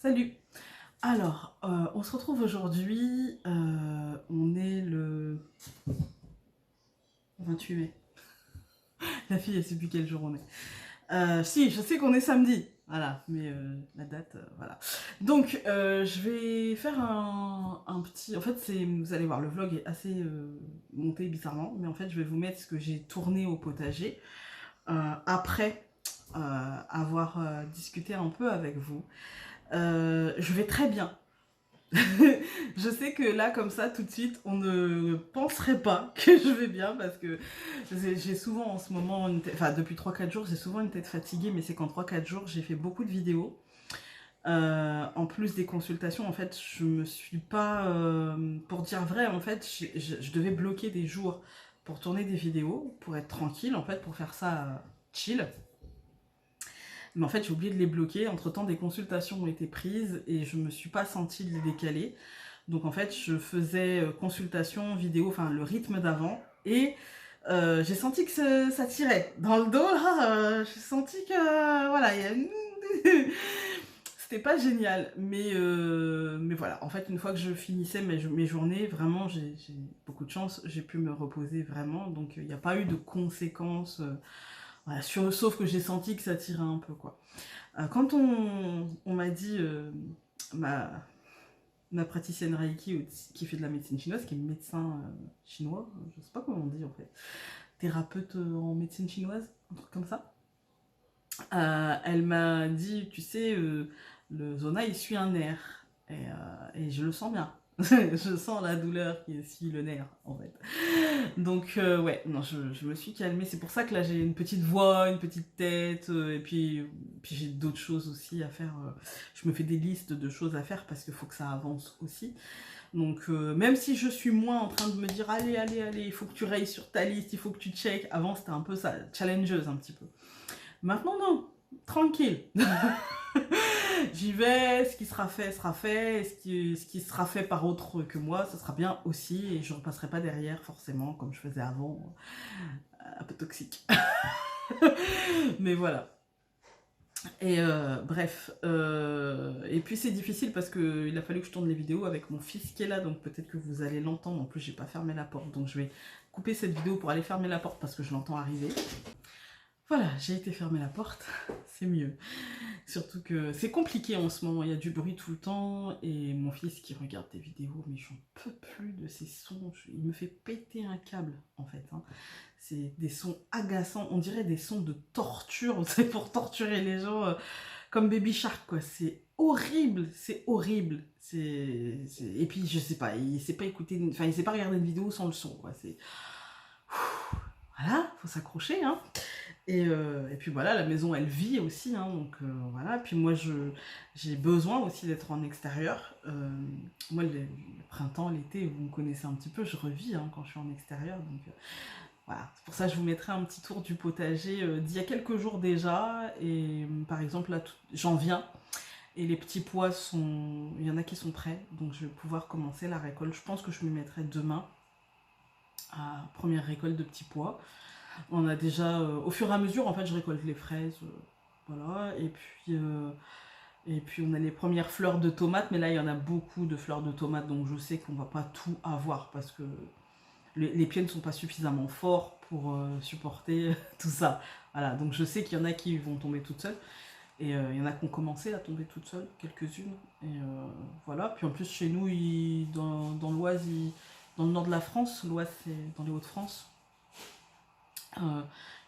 Salut! Alors, on se retrouve aujourd'hui, on est le 28 mai. La fille, elle sait plus quel jour on est. Si, je sais qu'on est samedi, voilà, mais la date, voilà. Donc, je vais faire un petit... En fait, vous allez voir, le vlog est assez monté bizarrement, mais en fait, je vais vous mettre ce que j'ai tourné au potager après avoir discuté un peu avec vous. Je vais très bien. Je sais que là, comme ça, tout de suite, on ne penserait pas que je vais bien parce que j'ai souvent en ce moment, enfin depuis 3-4 jours, j'ai souvent une tête fatiguée, mais c'est qu'en 3-4 jours, j'ai fait beaucoup de vidéos. En plus des consultations, en fait, je me suis pas... pour dire vrai, en fait, je devais bloquer des jours pour tourner des vidéos, pour être tranquille, en fait, pour faire ça chill. Mais en fait, j'ai oublié de les bloquer. Entre-temps, des consultations ont été prises et je me suis pas sentie de les décaler. Donc en fait, je faisais consultation, vidéo, enfin le rythme d'avant. Et j'ai senti que ça tirait. Dans le dos, là, j'ai senti que... voilà, c'était pas génial. Mais voilà, en fait, une fois que je finissais mes journées, vraiment, j'ai beaucoup de chance. J'ai pu me reposer vraiment. Donc il n'y a pas eu de conséquences... voilà, sauf que j'ai senti que ça tirait un peu, quoi. Quand on m'a dit, ma praticienne Reiki qui fait de la médecine chinoise, qui est médecin chinois, je sais pas comment on dit en fait, thérapeute en médecine chinoise, un truc comme ça, elle m'a dit, tu sais, le zona il suit un nerf, et je le sens bien. Je sens la douleur qui suit le nerf en fait. Donc ouais, non, je me suis calmée. C'est pour ça que là j'ai une petite voix, une petite tête, et puis j'ai d'autres choses aussi à faire. Je me fais des listes de choses à faire parce qu'il faut que ça avance aussi. Donc même si je suis moins en train de me dire allez, allez, allez, il faut que tu rayes sur ta liste, il faut que tu checkes. Avant c'était un peu ça, challengeuse un petit peu. Maintenant non, tranquille. J'y vais, ce qui sera fait, et ce qui sera fait par autre que moi, ça sera bien aussi, et je repasserai pas derrière forcément, comme je faisais avant, un peu toxique. Mais voilà. Et bref, et puis c'est difficile parce qu'il a fallu que je tourne les vidéos avec mon fils qui est là, donc peut-être que vous allez l'entendre. En plus, j'ai pas fermé la porte, donc je vais couper cette vidéo pour aller fermer la porte parce que je l'entends arriver. Voilà, j'ai été fermer la porte, c'est mieux. Surtout que c'est compliqué en ce moment, il y a du bruit tout le temps, et mon fils qui regarde des vidéos, mais j'en peux plus de ces sons, il me fait péter un câble en fait. Hein. C'est des sons agaçants, on dirait des sons de torture, c'est pour torturer les gens, comme Baby Shark quoi, c'est horrible, c'est horrible. Et puis je sais pas, il sait pas écouter, enfin il sait pas regarder une vidéo sans le son quoi, c'est... Voilà, faut s'accrocher hein. Et puis voilà, la maison elle vit aussi, hein, donc voilà. Puis moi j'ai besoin aussi d'être en extérieur. Moi le printemps, l'été, vous me connaissez un petit peu, je revis hein, quand je suis en extérieur. Donc voilà, c'est pour ça que je vous mettrai un petit tour du potager d'il y a quelques jours déjà. Et par exemple là, j'en viens. Et les petits pois sont... Il y en a qui sont prêts, donc je vais pouvoir commencer la récolte. Je pense que je m'y mettrai demain à première récolte de petits pois. On a déjà, au fur et à mesure, en fait, je récolte les fraises, voilà, et puis on a les premières fleurs de tomates, mais là, il y en a beaucoup de fleurs de tomates, donc je sais qu'on va pas tout avoir, parce que les pieds ne sont pas suffisamment forts pour supporter tout ça. Voilà, donc je sais qu'il y en a qui vont tomber toutes seules, et il y en a qui ont commencé à tomber toutes seules, quelques-unes, et voilà, puis en plus, chez nous, dans l'Oise, dans le nord de la France, l'Oise, c'est dans les Hauts-de-France,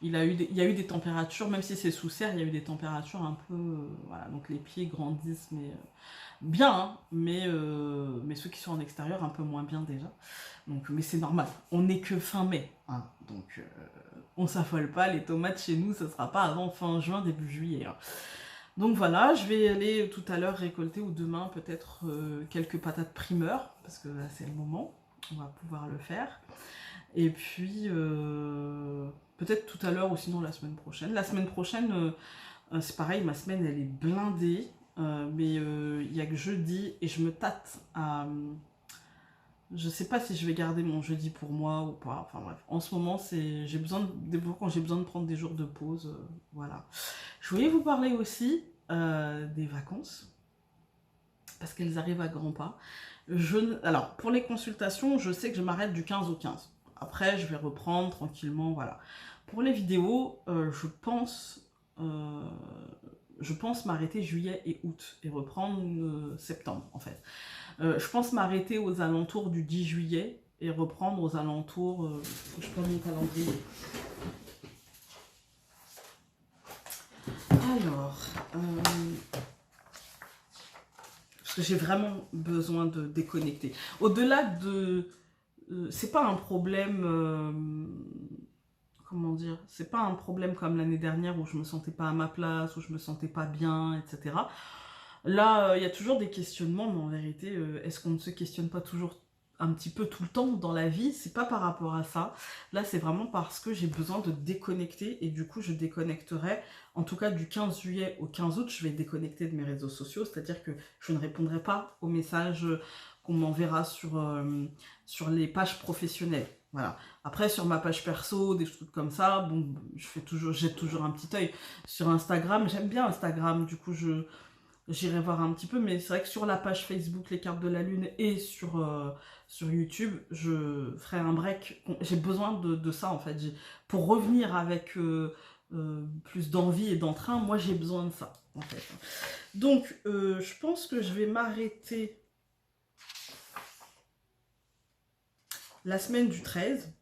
il y a eu des températures, même si c'est sous serre, il y a eu des températures un peu... voilà, donc les pieds grandissent, mais bien, hein, mais ceux qui sont en extérieur, un peu moins bien déjà. Donc, mais c'est normal, on n'est que fin mai, hein, donc on s'affole pas, les tomates chez nous, ça sera pas avant fin juin, début juillet. Hein. Donc voilà, je vais aller tout à l'heure récolter, ou demain peut-être quelques patates primeurs, parce que là c'est le moment, on va pouvoir le faire. Et puis, peut-être tout à l'heure ou sinon la semaine prochaine. La semaine prochaine, c'est pareil, ma semaine elle est blindée, mais il n'y a que jeudi et je me tâte à... je sais pas si je vais garder mon jeudi pour moi ou pas. Enfin bref, en ce moment, j'ai besoin des fois quand j'ai besoin de prendre des jours de pause, voilà. Je voulais vous parler aussi des vacances. parce qu'elles arrivent à grands pas. Alors, pour les consultations, je sais que je m'arrête du 15 au 15. Après, je vais reprendre tranquillement, voilà. Pour les vidéos, je pense m'arrêter juillet et août et reprendre septembre, en fait. Je pense m'arrêter aux alentours du 10 juillet et reprendre aux alentours... faut que je prenne mon calendrier. Alors... parce que j'ai vraiment besoin de déconnecter. Au-delà de... c'est pas un problème... comment dire, c'est pas un problème comme l'année dernière où je me sentais pas à ma place, où je me sentais pas bien, etc. Là, il y a toujours des questionnements, mais en vérité, est-ce qu'on ne se questionne pas toujours un petit peu tout le temps dans la vie? C'est pas par rapport à ça. Là, c'est vraiment parce que j'ai besoin de déconnecter et du coup, je déconnecterai. En tout cas, du 15 juillet au 15 août, je vais déconnecter de mes réseaux sociaux, c'est-à-dire que je ne répondrai pas aux messages qu'on m'enverra sur les pages professionnelles. Voilà. Après, sur ma page perso, des trucs comme ça, bon, j'ai toujours un petit œil. Sur Instagram, j'aime bien Instagram, du coup, j'irai voir un petit peu, mais c'est vrai que sur la page Facebook, les cartes de la lune, et sur YouTube, je ferai un break. J'ai besoin de ça, en fait. Pour revenir avec plus d'envie et d'entrain, moi, j'ai besoin de ça, en fait. Donc, je pense que je vais m'arrêter la semaine du 13.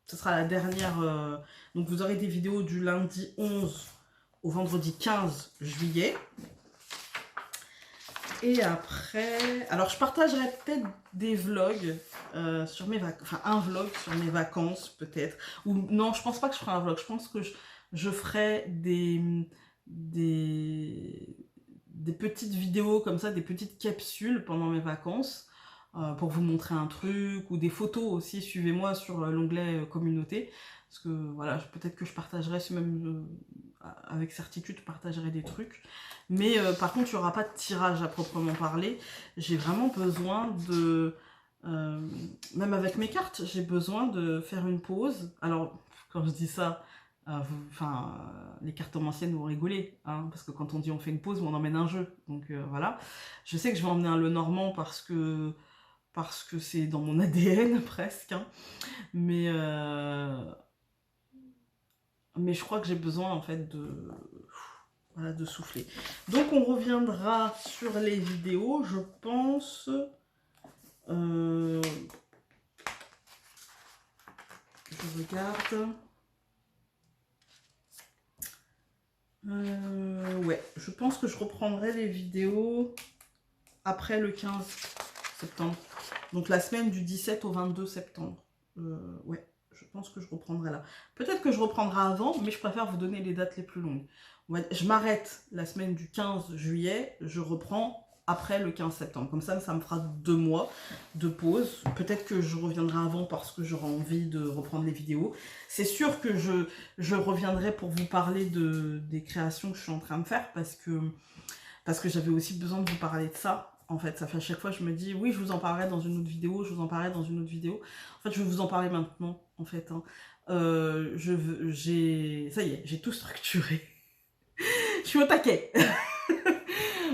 Ce sera la dernière... donc, vous aurez des vidéos du lundi 11 au vendredi 15 juillet. Et après, alors je partagerai peut-être des vlogs sur mes vacances, enfin un vlog sur mes vacances peut-être. Ou non, je pense pas que je ferai un vlog, je pense que je ferai des petites vidéos comme ça, des petites capsules pendant mes vacances pour vous montrer un truc ou des photos aussi. Suivez-moi sur l'onglet communauté. Parce que voilà, peut-être que je partagerai, même avec certitude, je partagerai des trucs. Mais par contre, il n'y aura pas de tirage à proprement parler. J'ai vraiment besoin de... même avec mes cartes, j'ai besoin de faire une pause. Alors, quand je dis ça, les cartes anciennes vont rigoler. Hein, parce que quand on dit on fait une pause, on emmène un jeu. Donc voilà. Je sais que je vais emmener un Lenormand parce que c'est dans mon ADN presque. Hein. Mais je crois que j'ai besoin en fait de souffler. Donc on reviendra sur les vidéos, je pense. Je regarde. Ouais, je pense que je reprendrai les vidéos après le 15 septembre. Donc la semaine du 17 au 22 septembre. Ouais. Je pense que je reprendrai là. Peut-être que je reprendrai avant, mais je préfère vous donner les dates les plus longues. Je m'arrête la semaine du 15 juillet, je reprends après le 15 septembre. Comme ça me fera 2 mois de pause. Peut-être que je reviendrai avant parce que j'aurai envie de reprendre les vidéos. C'est sûr que je reviendrai pour vous parler des créations que je suis en train de faire parce que j'avais aussi besoin de vous parler de ça. En fait, ça fait à chaque fois, je me dis, oui, je vous en parlerai dans une autre vidéo, je vous en parlerai dans une autre vidéo. En fait, je vais vous en parler maintenant, en fait. Hein. Ça y est, j'ai tout structuré. Je suis au taquet.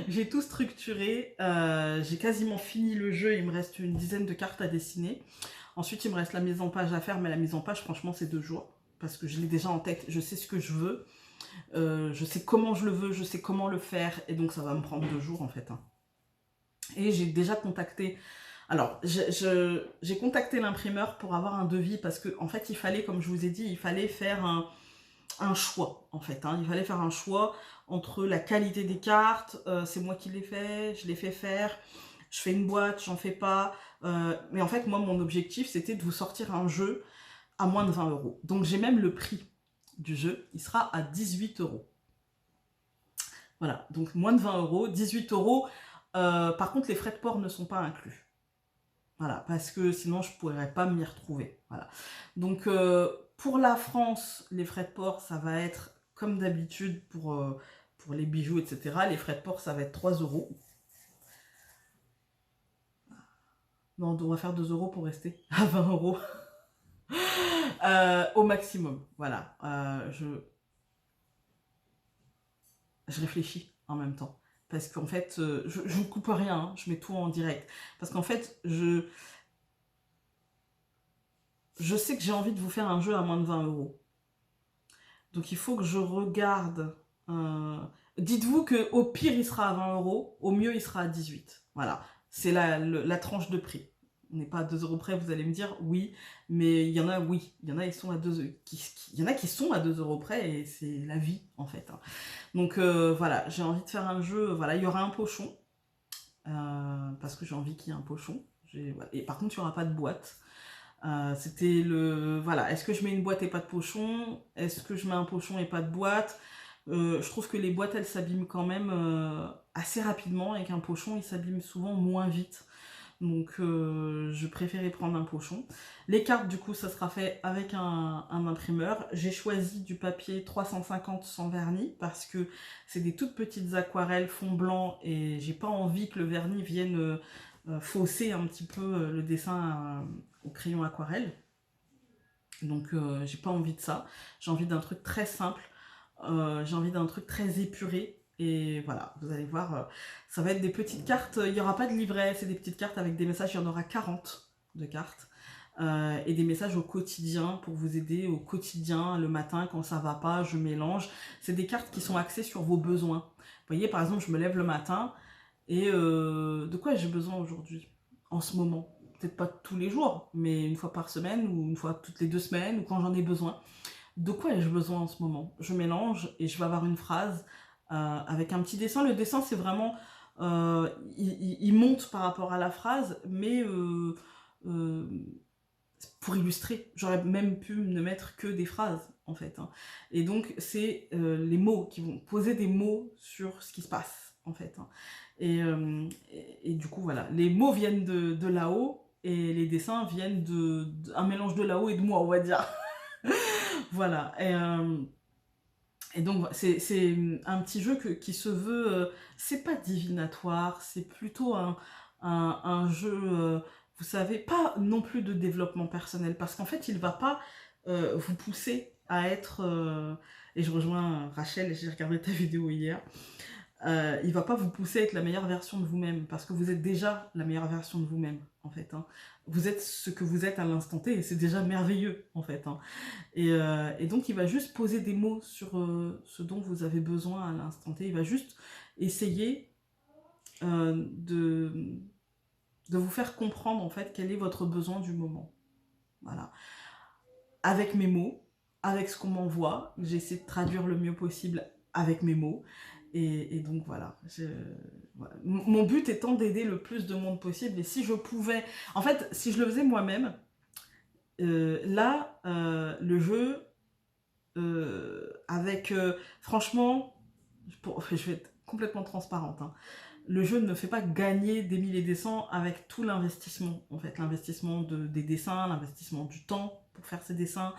J'ai tout structuré. J'ai quasiment fini le jeu. Il me reste une dizaine de cartes à dessiner. Ensuite, il me reste la mise en page à faire. Mais la mise en page, franchement, c'est 2 jours. Parce que je l'ai déjà en tête. Je sais ce que je veux. Je sais comment je le veux. Je sais comment le faire. Et donc, ça va me prendre 2 jours, en fait. Hein. Et j'ai déjà contacté... Alors, j'ai contacté l'imprimeur pour avoir un devis. Parce que, en fait, il fallait, comme je vous ai dit, il fallait faire un choix, en fait. Hein. Il fallait faire un choix entre la qualité des cartes, c'est moi qui l'ai fait, je l'ai fait faire, je fais une boîte, j'en fais pas. Mais en fait, moi, mon objectif, c'était de vous sortir un jeu à moins de 20 €. Donc, j'ai même le prix du jeu, il sera à 18 €. Voilà, donc moins de 20 €, 18 €. Par contre, les frais de port ne sont pas inclus. Voilà, parce que sinon, je ne pourrais pas m'y retrouver. Voilà. Donc, pour la France, les frais de port, ça va être comme d'habitude pour les bijoux, etc. Les frais de port, ça va être 3 €. Non, on va faire 2 € pour rester à 20 € au maximum. Voilà, je réfléchis en même temps. parce qu'en fait, je ne coupe rien, hein, je mets tout en direct. Parce qu'en fait, je sais que j'ai envie de vous faire un jeu à moins de 20 euros. Donc il faut que je regarde. Dites-vous qu'au pire, il sera à 20 euros, au mieux, il sera à 18. Voilà, c'est la tranche de prix. On n'est pas à 2 euros près, vous allez me dire oui, mais il y en a, oui, il y en a, ils sont à 2 il y en a qui sont à 2 euros près et c'est la vie en fait. Hein. Donc voilà, j'ai envie de faire un jeu. Voilà, il y aura un pochon parce que j'ai envie qu'il y ait un pochon. Voilà. Et par contre, il n'y aura pas de boîte. C'était le... Voilà, est-ce que je mets une boîte et pas de pochon? Est-ce que je mets un pochon et pas de boîte? Je trouve que les boîtes, elles s'abîment quand même assez rapidement et qu'un pochon, il s'abîme souvent moins vite. Donc je préférais prendre un pochon. Les cartes, du coup, ça sera fait avec un imprimeur. J'ai choisi du papier 350 sans vernis parce que c'est des toutes petites aquarelles fond blanc et j'ai pas envie que le vernis vienne fausser un petit peu le dessin au crayon aquarelle. Donc j'ai pas envie de ça. J'ai envie d'un truc très simple. J'ai envie d'un truc très épuré. Et voilà, vous allez voir, ça va être des petites cartes. Il n'y aura pas de livret, c'est des petites cartes avec des messages. Il y en aura 40 de cartes. Et des messages au quotidien pour vous aider au quotidien, le matin quand ça va pas, je mélange. C'est des cartes qui sont axées sur vos besoins. Vous voyez, par exemple, je me lève le matin et de quoi j'ai besoin aujourd'hui, en ce moment? Peut-être pas tous les jours, mais une fois par semaine ou une fois toutes les 2 semaines ou quand j'en ai besoin. De quoi ai-je besoin en ce moment? Je mélange et je vais avoir une phrase avec un petit dessin. Le dessin, c'est vraiment... il monte par rapport à la phrase, mais pour illustrer. J'aurais même pu ne mettre que des phrases, en fait. Hein. Et donc, c'est les mots qui vont poser des mots sur ce qui se passe, en fait. Hein. Et du coup, voilà. Les mots viennent de là-haut et les dessins viennent d'un mélange de là-haut et de moi, on va dire. Voilà. Et donc, c'est un petit jeu qui se veut... c'est pas divinatoire, c'est plutôt un jeu... vous savez, pas non plus de développement personnel, parce qu'en fait, il va pas vous pousser à être... et je rejoins Rachel, j'ai regardé ta vidéo hier. Il va pas vous pousser à être la meilleure version de vous-même, parce que vous êtes déjà la meilleure version de vous-même, en fait. Hein. Vous êtes ce que vous êtes à l'instant T, et c'est déjà merveilleux, en fait. Hein. Et donc, il va juste poser des mots sur ce dont vous avez besoin à l'instant T. Il va juste essayer de vous faire comprendre, en fait, quel est votre besoin du moment. Voilà. Avec mes mots, avec ce qu'on m'envoie, j'essaie de traduire le mieux possible avec mes mots. Et donc voilà, voilà. Mon but étant d'aider le plus de monde possible. Et si je pouvais... En fait, si je le faisais moi-même, là, le jeu, avec... franchement, je vais être complètement transparente. Hein. Le jeu ne me fait pas gagner des milliers et des cents avec tout l'investissement. En fait, l'investissement des dessins, l'investissement du temps pour faire ces dessins.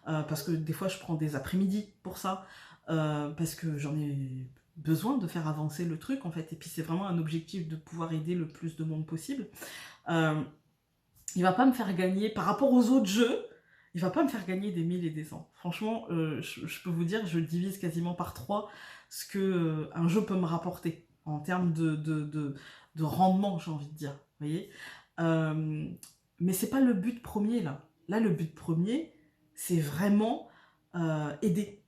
Parce que des fois, je prends des après-midi pour ça. Parce que j'en ai besoin de faire avancer le truc, en fait. Et puis, c'est vraiment un objectif de pouvoir aider le plus de monde possible. Il va pas me faire gagner, par rapport aux autres jeux, il va pas me faire gagner des 1000 et des 100. Franchement, je peux vous dire, je divise quasiment par 3 ce que un jeu peut me rapporter en termes de rendement, j'ai envie de dire. Vous voyez, mais c'est pas le but premier, là. Là, le but premier, c'est vraiment aider.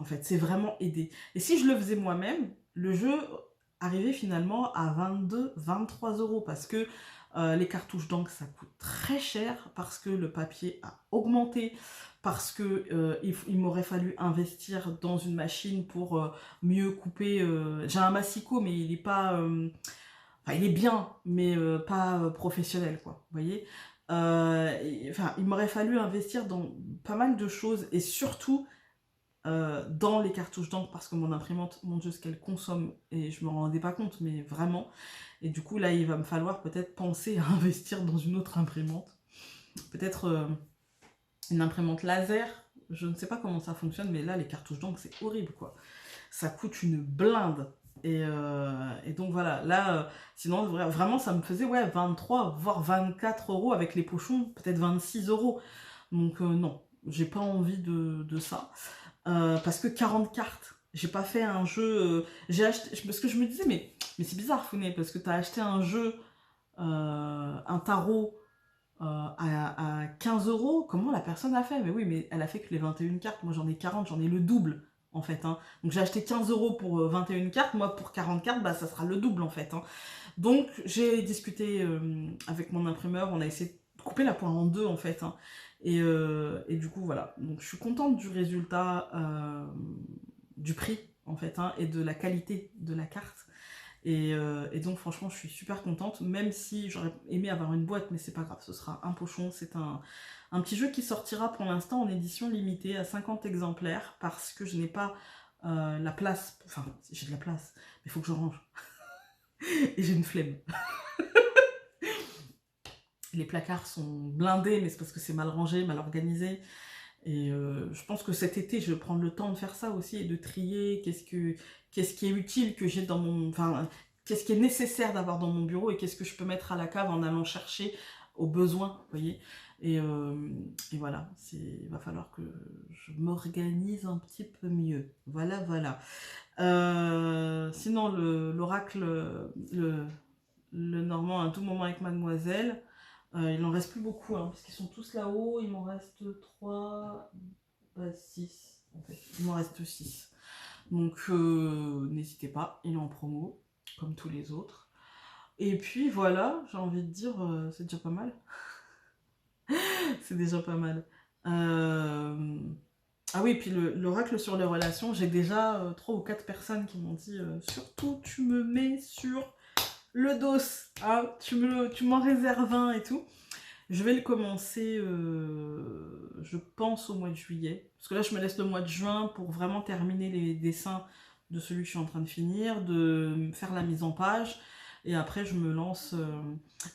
En fait, c'est vraiment aider. Et si je le faisais moi-même, le jeu arrivait finalement à 22, 23 euros parce que les cartouches d'encre, ça coûte très cher parce que le papier a augmenté, parce que il m'aurait fallu investir dans une machine pour mieux couper. J'ai un massicot, mais il est pas... enfin, il est bien, mais pas professionnel, quoi. Vous voyez, enfin, il m'aurait fallu investir dans pas mal de choses et surtout dans les cartouches d'encre parce que mon imprimante, mon Dieu, ce qu'elle consomme, et je me rendais pas compte, mais vraiment. Et du coup, là, il va me falloir peut-être penser à investir dans une autre imprimante. Peut-être une imprimante laser. Je ne sais pas comment ça fonctionne, mais là, les cartouches d'encre, c'est horrible, quoi. Ça coûte une blinde. Et donc voilà, là, sinon vraiment ça me faisait 23 voire 24 euros avec les pochons, peut-être 26 euros. Donc non, j'ai pas envie de ça. Parce que 40 cartes, J'ai pas fait un jeu... j'ai acheté... Parce que je me disais, mais c'est bizarre, Founé, parce que t'as acheté un jeu, un tarot, à 15 euros. Comment la personne a fait? Mais oui, mais elle a fait que les 21 cartes. Moi, j'en ai 40, j'en ai le double, en fait. Hein. Donc, j'ai acheté 15 euros pour 21 cartes. Moi, pour 40 cartes, bah, ça sera le double, en fait. Hein. Donc, j'ai discuté avec mon imprimeur. On a essayé de couper la poire en deux, en fait. Hein. Et du coup, voilà. Donc, je suis contente du résultat, du prix, en fait, hein, et de la qualité de la carte. Et donc franchement je suis super contente, même si j'aurais aimé avoir une boîte, mais c'est pas grave, ce sera un pochon. C'est un petit jeu qui sortira pour l'instant en édition limitée à 50 exemplaires, parce que je n'ai pas la place, enfin j'ai de la place, mais il faut que je range, et j'ai une flemme. Les placards sont blindés, mais c'est parce que c'est mal rangé, mal organisé, et je pense que cet été je vais prendre le temps de faire ça aussi, et de trier qu'est-ce qui est utile que j'ai dans mon... Enfin, qu'est-ce qui est nécessaire d'avoir dans mon bureau, et qu'est-ce que je peux mettre à la cave en allant chercher au besoin, vous voyez. Et voilà, il va falloir que je m'organise un petit peu mieux. Voilà, voilà. Sinon, l'oracle, le Normand, un tout moment avec Mademoiselle, il n'en reste plus beaucoup, hein, parce qu'ils sont tous là-haut. Il m'en reste 3, 6, en fait. Il m'en reste 6. Donc, n'hésitez pas, il est en promo, comme tous les autres. Et puis, voilà, j'ai envie de dire, c'est déjà pas mal. C'est déjà pas mal. Ah oui, puis l'oracle sur les relations, j'ai déjà 3 ou 4 personnes qui m'ont dit surtout tu me mets sur le dos, hein, tu m'en réserves un et tout. Je vais le commencer, je pense, au mois de juillet. Parce que là, je me laisse le mois de juin pour vraiment terminer les dessins de celui que je suis en train de finir, de faire la mise en page. Et après, je me lance.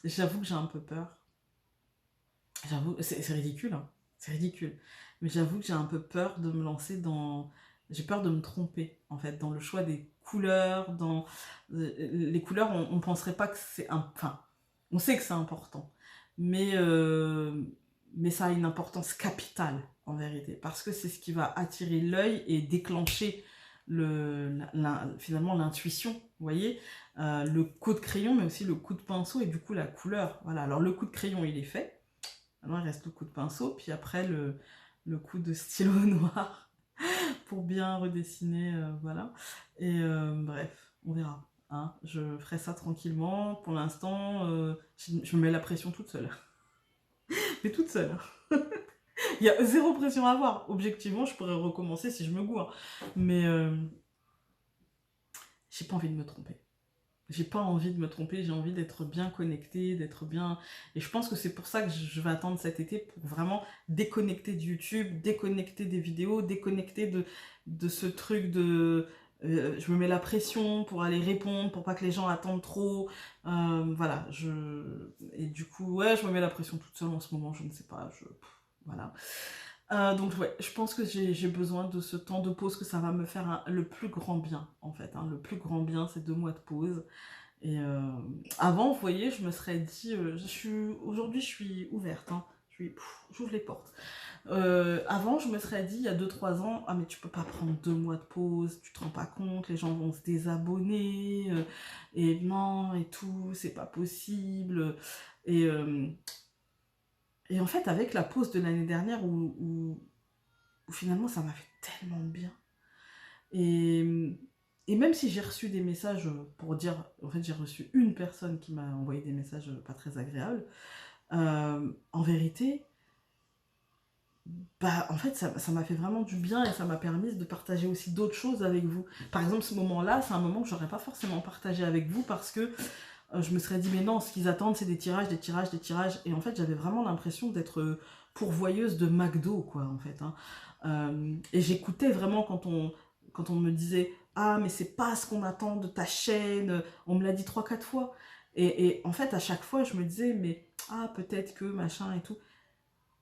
J'avoue que j'ai un peu peur. J'avoue, c'est ridicule, hein. C'est ridicule. Mais j'avoue que j'ai un peu peur de me lancer dans... J'ai peur de me tromper, en fait, dans le choix des couleurs, dans... Les couleurs, on penserait pas que c'est... Enfin, on sait que c'est important, mais ça a une importance capitale, en vérité, parce que c'est ce qui va attirer l'œil et déclencher finalement l'intuition, vous voyez, le coup de crayon, mais aussi le coup de pinceau, et du coup la couleur. Voilà, alors le coup de crayon, il est fait. Alors il reste le coup de pinceau, puis après le coup de stylo noir pour bien redessiner, voilà. Et bref, on verra. Hein. Je ferai ça tranquillement. Pour l'instant, je me mets la pression toute seule. Mais toute seule. Il y a zéro pression à avoir. Objectivement, je pourrais recommencer si je me gourre. Mais j'ai pas envie de me tromper. J'ai pas envie de me tromper, j'ai envie d'être bien connectée, d'être bien... Et je pense que c'est pour ça que je vais attendre cet été, pour vraiment déconnecter de YouTube, déconnecter des vidéos, déconnecter de ce truc de... je me mets la pression pour aller répondre, pour pas que les gens attendent trop. Voilà, et du coup, ouais, je me mets la pression toute seule en ce moment, je ne sais pas, voilà. Donc ouais, je pense que j'ai besoin de ce temps de pause, que ça va me faire le plus grand bien, en fait. Hein. Le plus grand bien, c'est 2 mois de pause. Et avant, vous voyez, je me serais dit, aujourd'hui je suis ouverte, hein. J'ouvre les portes. Avant, je me serais dit, il y a 2-3 ans, ah mais tu peux pas prendre 2 mois de pause, tu te rends pas compte, les gens vont se désabonner, et non, et tout, c'est pas possible. Et, euh, et en fait, avec la pause de l'année dernière, où finalement ça m'a fait tellement de bien. Et, et même si j'ai reçu des messages pour dire, en fait j'ai reçu une personne qui m'a envoyé des messages pas très agréables, en vérité, bah en fait ça m'a fait vraiment du bien, et ça m'a permis de partager aussi d'autres choses avec vous. Par exemple, ce moment-là, c'est un moment que j'aurais pas forcément partagé avec vous, parce que je me serais dit, mais non, ce qu'ils attendent, c'est des tirages, des tirages, des tirages. Et en fait, j'avais vraiment l'impression d'être pourvoyeuse de McDo, quoi, en fait. Hein. Et j'écoutais vraiment quand on me disait, ah, mais c'est pas ce qu'on attend de ta chaîne. On me l'a dit 3-4 fois. Et en fait, à chaque fois, je me disais, mais ah, peut-être que machin et tout.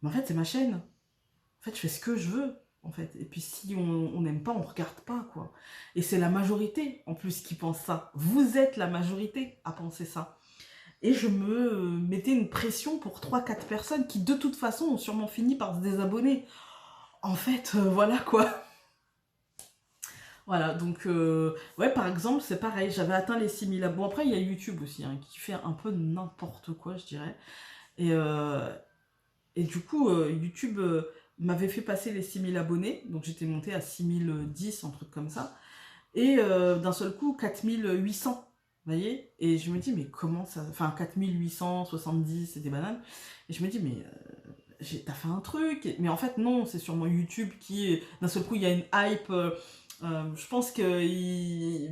Mais en fait, c'est ma chaîne. En fait, je fais ce que je veux, en fait. Et puis, si on n'aime pas, on regarde pas, quoi. Et c'est la majorité, en plus, qui pense ça. Vous êtes la majorité à penser ça. Et je me mettais une pression pour 3-4 personnes qui, de toute façon, ont sûrement fini par se désabonner. En fait, voilà, quoi. Voilà, donc, ouais, par exemple, c'est pareil, j'avais atteint les 6000 abonnés. Bon, après, il y a YouTube aussi, hein, qui fait un peu n'importe quoi, je dirais. Et, du coup, YouTube m'avait fait passer les 6000 abonnés, donc j'étais montée à 6010, un truc comme ça. Et d'un seul coup, 4800, vous voyez. Et je me dis, mais comment ça... Enfin, 4870, c'est des bananes. Et je me dis, mais t'as fait un truc. Mais en fait, non, c'est sûrement YouTube qui... D'un seul coup, il y a une hype... je pense que...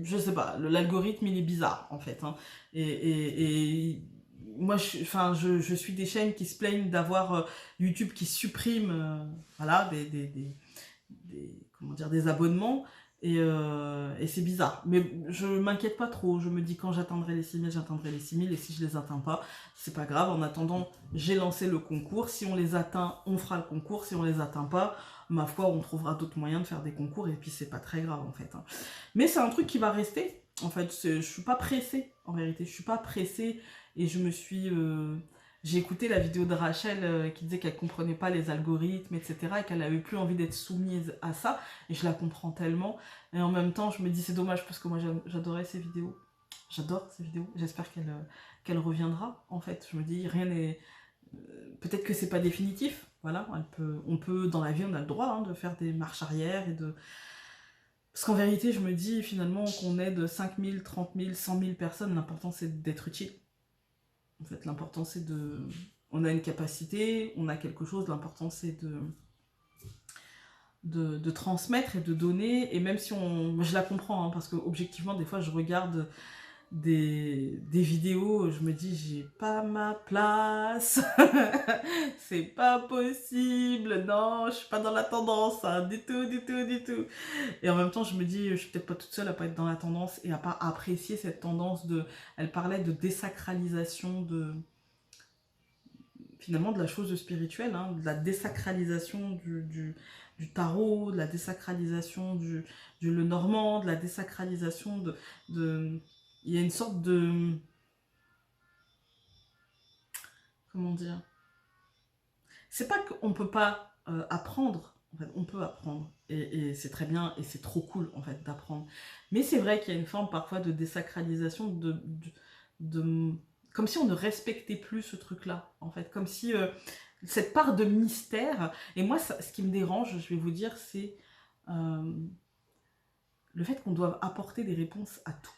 Je sais pas, l'algorithme, il est bizarre, en fait. Hein. Et moi, je suis des chaînes qui se plaignent d'avoir YouTube qui supprime voilà, comment dire, des abonnements. Et c'est bizarre. Mais je m'inquiète pas trop. Je me dis quand j'atteindrai les 6000, j'atteindrai les 6000. Et si je les atteins pas, c'est pas grave. En attendant, j'ai lancé le concours. Si on les atteint, on fera le concours. Si on les atteint pas, ma foi, on trouvera d'autres moyens de faire des concours. Et puis c'est pas très grave en fait. Hein. Mais c'est un truc qui va rester. En fait, je suis pas pressée. En vérité, je suis pas pressée. Et je me suis... J'ai écouté la vidéo de Rachel qui disait qu'elle comprenait pas les algorithmes, etc. Et qu'elle avait plus envie d'être soumise à ça. Et je la comprends tellement. Et en même temps, je me dis c'est dommage parce que moi j'adorais ces vidéos. J'adore ces vidéos. J'espère qu'elle reviendra. En fait, je me dis rien n'est... Peut-être que c'est pas définitif. Voilà, on peut, dans la vie, on a le droit hein, de faire des marches arrière et de... Parce qu'en vérité, je me dis finalement qu'on aide 5000, 30 000, 100 000 personnes, l'important c'est d'être utile. En fait, l'important c'est de... On a une capacité, on a quelque chose, l'important c'est de transmettre et de donner. Et même si on... Je la comprends, hein, parce que objectivement, des fois, je regarde des vidéos, je me dis, j'ai pas ma place. C'est pas possible. Non, je suis pas dans la tendance, hein, du tout, du tout, du tout. Et en même temps, je me dis, je suis peut-être pas toute seule à pas être dans la tendance et à pas apprécier cette tendance de... Elle parlait de désacralisation de... Finalement, de la chose spirituelle, hein, de la désacralisation du tarot, de la désacralisation du Lenormand, de la désacralisation de... Il y a une sorte de... Comment dire? C'est pas qu'on peut pas apprendre, en fait, on peut apprendre. Et c'est très bien, et c'est trop cool, en fait, d'apprendre. Mais c'est vrai qu'il y a une forme, parfois, de désacralisation, comme si on ne respectait plus ce truc-là, en fait. Comme si cette part de mystère... Et moi, ce qui me dérange, je vais vous dire, c'est le fait qu'on doive apporter des réponses à tout.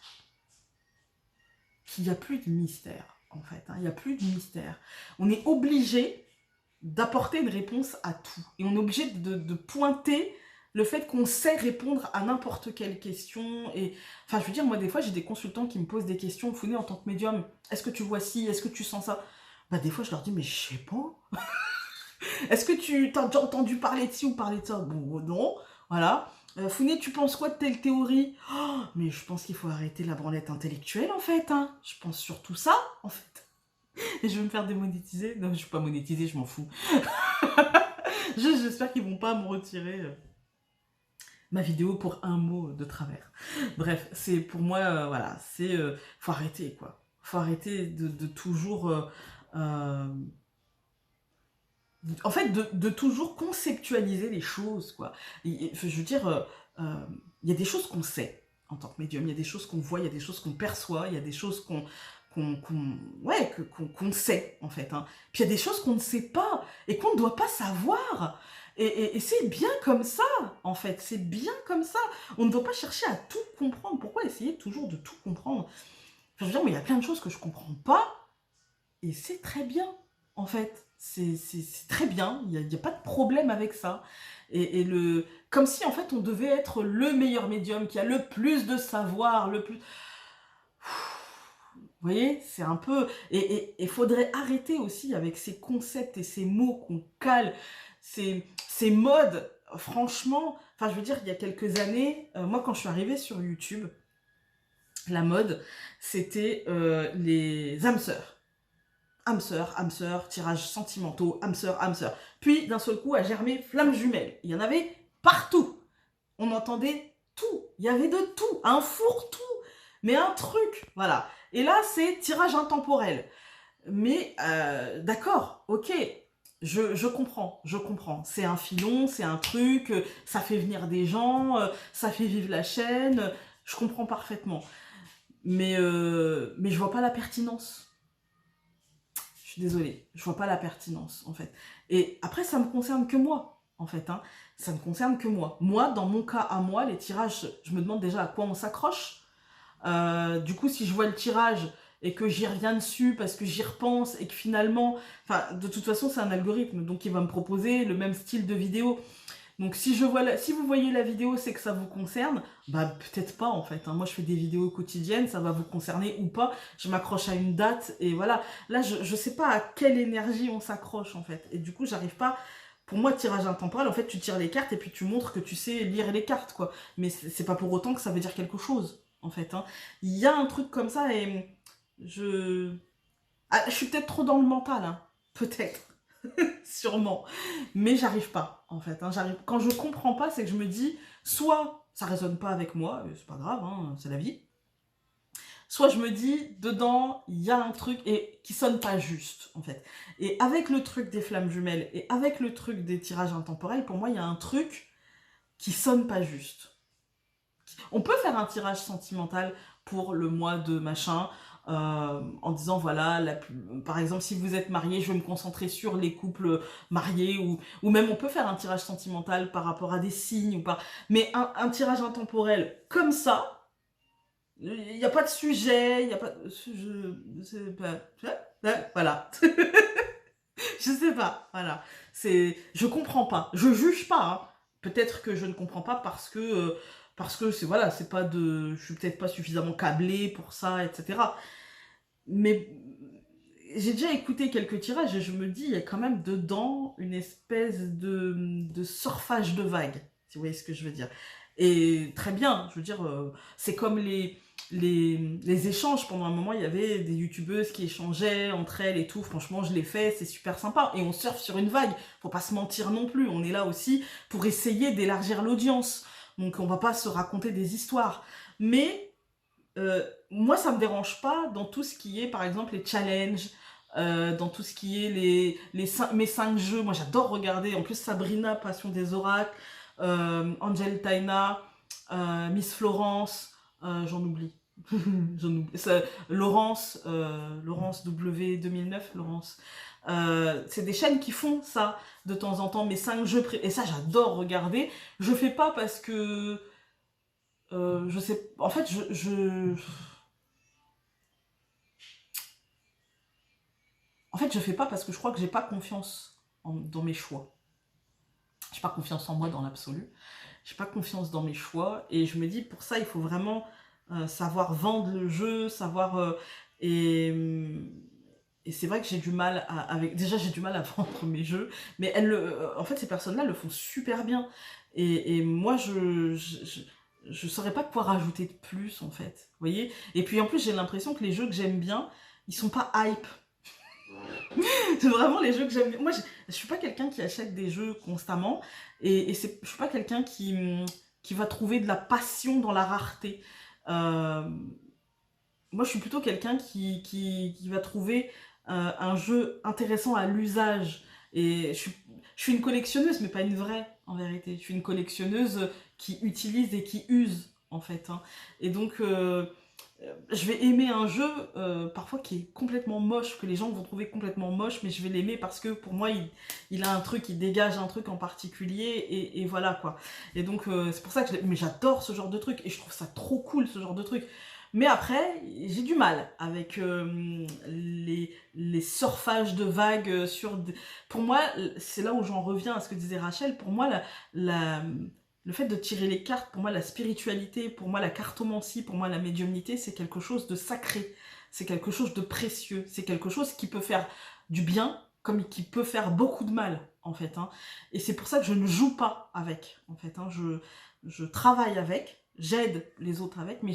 Qu'il n'y a plus de mystère, en fait. Hein. Il n'y a plus de mystère. On est obligé d'apporter une réponse à tout. Et on est obligé de pointer le fait qu'on sait répondre à n'importe quelle question. Et enfin, je veux dire, moi, des fois, j'ai des consultants qui me posent des questions. Founé, en tant que médium, est-ce que tu vois ci? Est-ce que tu sens ça? Bah, des fois, je leur dis, mais je sais pas. Est-ce que tu t'as déjà entendu parler de ci ou parler de ça? Bon, non. Voilà. Founé, tu penses quoi de telle théorie? Oh, mais je pense qu'il faut arrêter la branlette intellectuelle, en fait. Hein. Je pense surtout ça, en fait. Et je vais me faire démonétiser. Non, je suis pas monétisée, je m'en fous. J'espère qu'ils vont pas me retirer ma vidéo pour un mot de travers. Bref, c'est pour moi, voilà, c'est... faut arrêter, quoi. Faut arrêter de toujours... en fait, de toujours conceptualiser les choses, quoi. Je veux dire, il y a des choses qu'on sait en tant que médium, il y a des choses qu'on voit, il y a des choses qu'on perçoit, il y a des choses qu'on sait, en fait. Hein. Puis il y a des choses qu'on ne sait pas et qu'on ne doit pas savoir. Et c'est bien comme ça, en fait. C'est bien comme ça. On ne doit pas chercher à tout comprendre. Pourquoi essayer toujours de tout comprendre? Je veux dire, mais il y a plein de choses que je ne comprends pas et c'est très bien, en fait. C'est très bien, il n'y a pas de problème avec ça. Comme si, en fait, on devait être le meilleur médium, qui a le plus de savoir, le plus... Vous voyez, c'est un peu... Et il faudrait arrêter aussi avec ces concepts et ces mots qu'on cale, ces modes, franchement... Enfin, je veux dire, il y a quelques années, moi, quand je suis arrivée sur YouTube, la mode, c'était les âmes sœurs. Âme sœur, tirages sentimentaux, âme sœur. Puis, d'un seul coup, a germé flamme jumelle. Il y en avait partout. On entendait tout. Il y avait de tout. Un fourre-tout. Mais un truc. Voilà. Et là, c'est tirage intemporel. Mais, d'accord, ok. je comprends. C'est un filon, c'est un truc, ça fait venir des gens, ça fait vivre la chaîne, je comprends parfaitement. Mais je vois pas la pertinence. Je suis désolée, je vois pas la pertinence, en fait. Et après, ça me concerne que moi, en fait, hein. Ça ne concerne que moi. Moi, dans mon cas à moi, les tirages, je me demande déjà à quoi on s'accroche. Du coup, si je vois le tirage et que j'y reviens dessus parce que j'y repense et que finalement, enfin, de toute façon, c'est un algorithme, donc il va me proposer le même style de vidéo. Donc si si vous voyez la vidéo, c'est que ça vous concerne. Bah peut-être pas en fait, hein. Moi je fais des vidéos quotidiennes, ça va vous concerner ou pas. Je m'accroche à une date et voilà. Là je sais pas à quelle énergie on s'accroche en fait. Et du coup j'arrive pas. Pour moi, tirage intemporel, en fait, tu tires les cartes et puis tu montres que tu sais lire les cartes, quoi. Mais c'est pas pour autant que ça veut dire quelque chose, en fait, hein. Il y a un truc comme ça et je... Ah, je suis peut-être trop dans le mental, hein. Peut-être. Sûrement. Mais j'arrive pas, en fait, hein. Quand je comprends pas, c'est que je me dis, soit ça résonne pas avec moi, c'est pas grave, hein, c'est la vie. Soit je me dis, dedans, il y a un truc et qui sonne pas juste, en fait. Et avec le truc des flammes jumelles et avec le truc des tirages intemporels, pour moi, il y a un truc qui sonne pas juste. On peut faire un tirage sentimental pour le mois de machin, en disant voilà, par exemple si vous êtes marié, je vais me concentrer sur les couples mariés, ou même on peut faire un tirage sentimental par rapport à des signes, ou pas. Mais un tirage intemporel comme ça, il n'y a pas de sujet, il n'y a pas... Je sais pas... Voilà. Je sais pas, voilà. Je comprends pas. Je juge pas, hein. Peut-être que je ne comprends pas parce que c'est voilà, c'est pas de, je suis peut-être pas suffisamment câblée pour ça, etc. Mais j'ai déjà écouté quelques tirages et je me dis, il y a quand même dedans une espèce de surfage de vagues, si vous voyez ce que je veux dire. Et très bien, je veux dire, c'est comme les échanges. Pendant un moment, il y avait des youtubeuses qui échangeaient entre elles et tout. Franchement, je l'ai fait, c'est super sympa. Et on surfe sur une vague, faut pas se mentir non plus. On est là aussi pour essayer d'élargir l'audience. Donc on va pas se raconter des histoires. Mais moi, ça me dérange pas dans tout ce qui est, par exemple, les challenges, dans tout ce qui est mes 5 jeux. Moi, j'adore regarder. En plus, Sabrina, Passion des Oracles, Angel Taina, Miss Florence, j'en oublie. J'en oublie. Laurence W 2009, Laurence. C'est des chaînes qui font ça de temps en temps, mes 5 jeux. Et ça, j'adore regarder. Je fais pas parce que je sais, en fait, en fait, je fais pas parce que je crois que j'ai pas confiance dans mes choix. J'ai pas confiance en moi dans l'absolu. J'ai pas confiance dans mes choix et je me dis pour ça il faut vraiment savoir vendre le jeu, savoir et c'est vrai que j'ai du mal avec déjà j'ai du mal à vendre mes jeux, mais en fait ces personnes-là le font super bien et moi je saurais pas quoi rajouter de plus en fait, vous voyez. Et puis en plus j'ai l'impression que les jeux que j'aime bien ils sont pas hype. C'est vraiment les jeux que j'aime bien. Moi je suis pas quelqu'un qui achète des jeux constamment et je suis pas quelqu'un qui va trouver de la passion dans la rareté. Euh, Moi je suis plutôt quelqu'un qui va trouver un jeu intéressant à l'usage. Et je suis une collectionneuse, mais pas une vraie, en vérité. Je suis une collectionneuse qui utilise et qui use, en fait, hein. Et donc, je vais aimer un jeu, parfois qui est complètement moche, que les gens vont trouver complètement moche, mais je vais l'aimer parce que pour moi, il a un truc, il dégage un truc en particulier, et voilà, quoi. Et donc, c'est pour ça que mais j'adore ce genre de truc, et je trouve ça trop cool, ce genre de truc. Mais après, j'ai du mal avec les surfages de vagues sur... Pour moi, c'est là où j'en reviens à ce que disait Rachel. Pour moi, le fait de tirer les cartes, pour moi, la spiritualité, pour moi, la cartomancie, pour moi, la médiumnité, c'est quelque chose de sacré. C'est quelque chose de précieux. C'est quelque chose qui peut faire du bien, comme qui peut faire beaucoup de mal, en fait, hein. Et c'est pour ça que je ne joue pas avec, en fait, hein. Je travaille avec, j'aide les autres avec, mais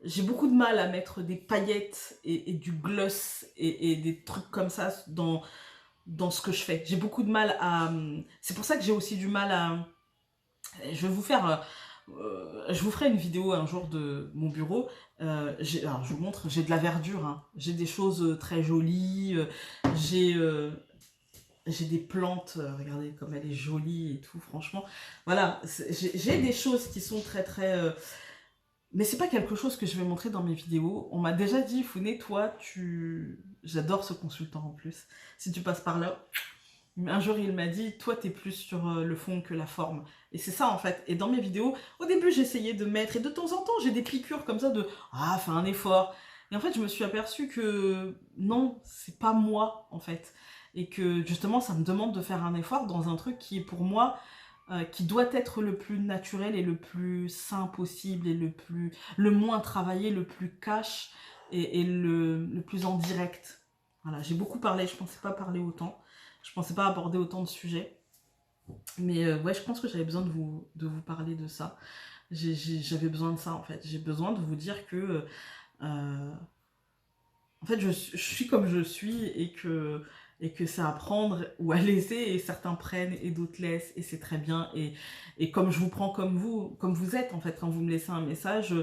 j'ai beaucoup de mal à mettre des paillettes et du gloss et des trucs comme ça dans ce que je fais. J'ai beaucoup de mal à... C'est pour ça que j'ai aussi du mal à... Je vais vous faire... je vous ferai une vidéo un jour de mon bureau. Alors, je vous montre, j'ai de la verdure, hein. J'ai des choses très jolies. J'ai... j'ai des plantes, regardez comme elle est jolie et tout, franchement. Voilà, j'ai des choses qui sont très très... mais c'est pas quelque chose que je vais montrer dans mes vidéos. On m'a déjà dit, Founé, toi, j'adore ce consultant en plus. Si tu passes par là, un jour il m'a dit, toi t'es plus sur le fond que la forme. Et c'est ça en fait. Et dans mes vidéos, au début j'essayais de mettre, et de temps en temps j'ai des piqûres comme ça de, ah, fais un effort. Et en fait je me suis aperçue que non, c'est pas moi en fait. Et que justement ça me demande de faire un effort dans un truc qui est pour moi, qui doit être le plus naturel et le plus sain possible et le moins travaillé, le plus cash et le plus en direct. Voilà, j'ai beaucoup parlé, je pensais pas parler autant. Je pensais pas aborder autant de sujets. Mais ouais, je pense que j'avais besoin de vous parler de ça. J'avais besoin de ça en fait. J'ai besoin de vous dire que en fait je suis comme je suis et que c'est à prendre ou à laisser, et certains prennent et d'autres laissent, et c'est très bien, et comme je vous prends comme vous êtes en fait, quand vous me laissez un message,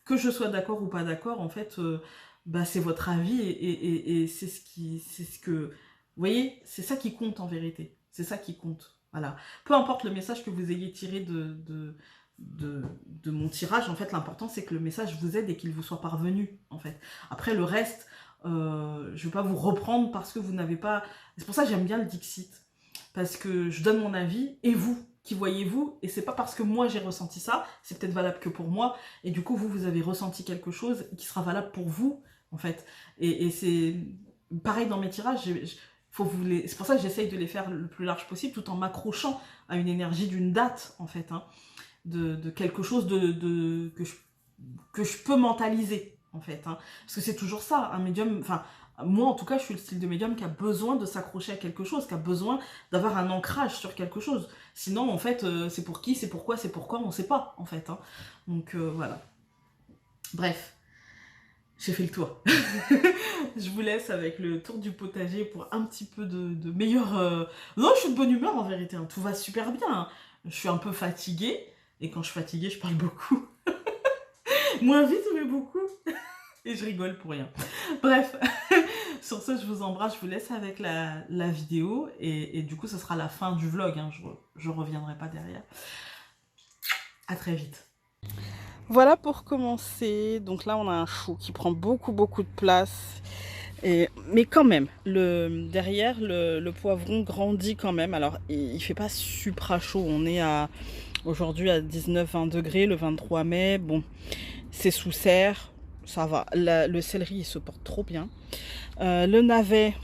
que je sois d'accord ou pas d'accord, en fait, bah, c'est votre avis, et c'est ce que, vous voyez, c'est ça qui compte en vérité, c'est ça qui compte, voilà. Peu importe le message que vous ayez tiré de mon tirage, en fait, l'important c'est que le message vous aide et qu'il vous soit parvenu, en fait. Après, le reste, je ne vais pas vous reprendre parce que vous n'avez pas... C'est pour ça que j'aime bien le Dixit. Parce que je donne mon avis, et vous, qui voyez-vous, et c'est pas parce que moi j'ai ressenti ça, c'est peut-être valable que pour moi, et du coup vous avez ressenti quelque chose qui sera valable pour vous, en fait. Et c'est pareil dans mes tirages, c'est pour ça que j'essaye de les faire le plus large possible, tout en m'accrochant à une énergie d'une date, en fait, hein, de quelque chose que je peux mentaliser, en fait, hein. Parce que c'est toujours ça, un médium, enfin, moi en tout cas je suis le style de médium qui a besoin de s'accrocher à quelque chose, qui a besoin d'avoir un ancrage sur quelque chose, sinon en fait c'est pour qui, c'est pourquoi, on sait pas en fait, hein. Donc voilà, bref, j'ai fait le tour. Je vous laisse avec le tour du potager pour un petit peu de meilleure... Non, je suis de bonne humeur en vérité, hein. Tout va super bien, hein. Je suis un peu fatiguée, et quand je suis fatiguée je parle beaucoup. Moins vite mais beaucoup. Et je rigole pour rien. Bref, sur ce, je vous embrasse, je vous laisse avec la vidéo, et du coup, ce sera la fin du vlog, hein. Je reviendrai pas derrière. À très vite. Voilà pour commencer. Donc là, on a un chou qui prend beaucoup de place. Mais quand même, derrière, le poivron grandit quand même. Alors, il fait pas super chaud. On est aujourd'hui à 19-20 degrés, le 23 mai. Bon, c'est sous serre. Ça va, le céleri il se porte trop bien. Le navet,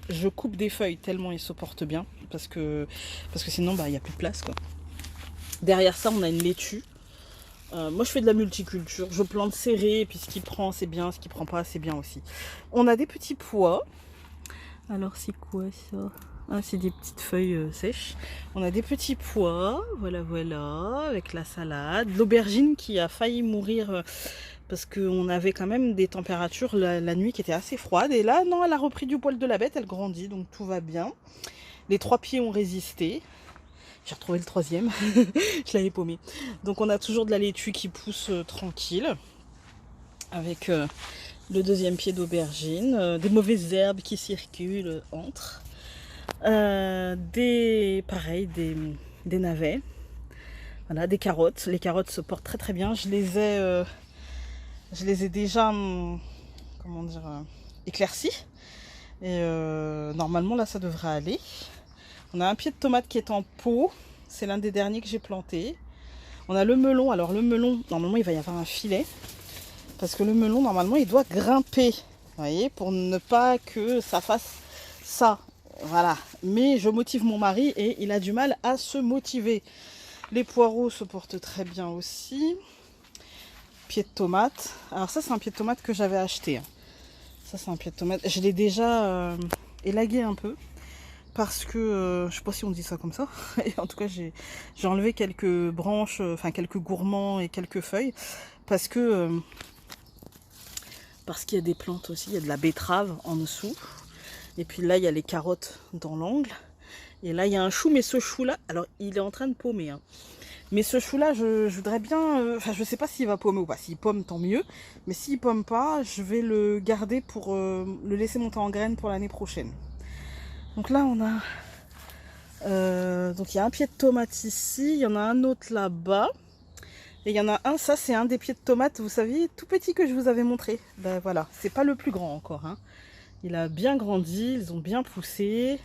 je coupe des feuilles tellement il se porte bien, parce que sinon bah, il n'y a plus de place, quoi. Derrière ça on a une laitue. Moi je fais de la multiculture, je plante serré, et puis ce qui prend c'est bien, ce qui prend pas c'est bien aussi. On a des petits pois. Alors c'est quoi ça? Ah, c'est des petites feuilles sèches. On a des petits pois, voilà, avec la salade. L'aubergine qui a failli mourir parce qu'on avait quand même des températures la nuit qui étaient assez froides. Et là, non, elle a repris du poil de la bête, elle grandit, donc tout va bien. Les 3 pieds ont résisté. J'ai retrouvé le 3e, je l'avais paumé. Donc on a toujours de la laitue qui pousse tranquille, avec le 2e pied d'aubergine, des mauvaises herbes qui circulent entre. Pareil, des navets, voilà, des carottes. Les carottes se portent très bien. Je les ai déjà, comment dire, éclaircies. Et normalement là ça devrait aller. On a un pied de tomate qui est en pot. C'est l'un des derniers que j'ai planté. On a le melon. Alors le melon, normalement il va y avoir un filet. Parce que le melon, normalement, il doit grimper. Vous voyez, pour ne pas que ça fasse ça. Voilà. Mais je motive mon mari et il a du mal à se motiver. Les poireaux se portent très bien aussi. Pied de tomate. Alors ça, c'est un pied de tomate que j'avais acheté. Ça, c'est un pied de tomate. Je l'ai déjà élagué un peu. Parce que, je sais pas si on dit ça comme ça. Et en tout cas, j'ai enlevé quelques branches, enfin quelques gourmands et quelques feuilles. Parce qu'il y a des plantes aussi. Il y a de la betterave en dessous. Et puis là, il y a les carottes dans l'angle. Et là, il y a un chou. Mais ce chou-là, alors il est en train de paumer, hein. Mais ce chou-là, je voudrais bien... Enfin, je sais pas s'il va paumer ou pas. S'il paume, tant mieux. Mais s'il paume pas, je vais le garder pour le laisser monter en graines pour l'année prochaine. Donc là, on a Donc il y a un pied de tomate ici, il y en a un autre là-bas. Et il y en a un, ça c'est un des pieds de tomate, vous savez, tout petit que je vous avais montré. Ben voilà, c'est pas le plus grand encore, hein. Il a bien grandi, ils ont bien poussé.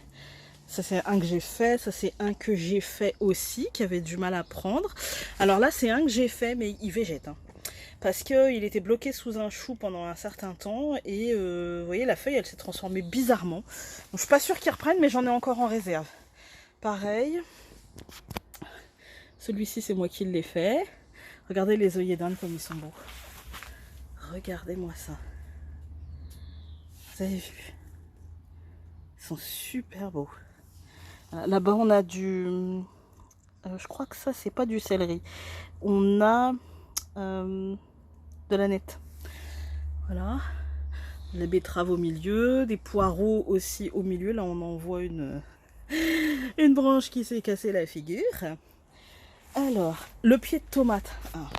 Ça c'est un que j'ai fait, ça c'est un que j'ai fait aussi, qui avait du mal à prendre. Alors là c'est un que j'ai fait, mais il végète, hein. Parce qu'il était bloqué sous un chou pendant un certain temps. Et vous voyez, la feuille elle s'est transformée bizarrement. Donc, je suis pas sûre qu'ils reprennent, mais j'en ai encore en réserve. Pareil. Celui-ci c'est moi qui l'ai fait. Regardez les œillets d'Inde comme ils sont beaux. Regardez-moi ça. Vous avez vu? Ils sont super beaux. Là-bas on a du... je crois que ça c'est pas du céleri. On a de la nette. Voilà. Les betteraves au milieu. Des poireaux aussi au milieu. Là on en voit une branche qui s'est cassée la figure. Alors, le pied de tomate. Alors,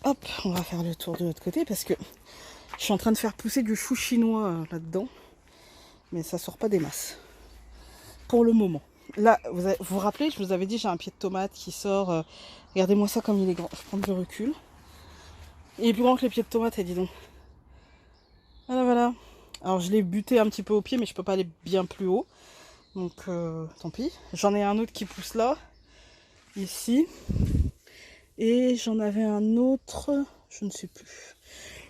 hop, on va faire le tour de l'autre côté parce que je suis en train de faire pousser du chou chinois là-dedans. Mais ça sort pas des masses. Pour le moment. Là, vous vous rappelez, je vous avais dit, j'ai un pied de tomate qui sort. Regardez-moi ça comme il est grand. Je prends du recul. Il est plus grand que les pieds de tomate, dis donc. Voilà, voilà. Alors, je l'ai buté un petit peu au pied, mais je peux pas aller bien plus haut. Donc, tant pis. J'en ai un autre qui pousse là. Ici. Et j'en avais un autre. Je ne sais plus.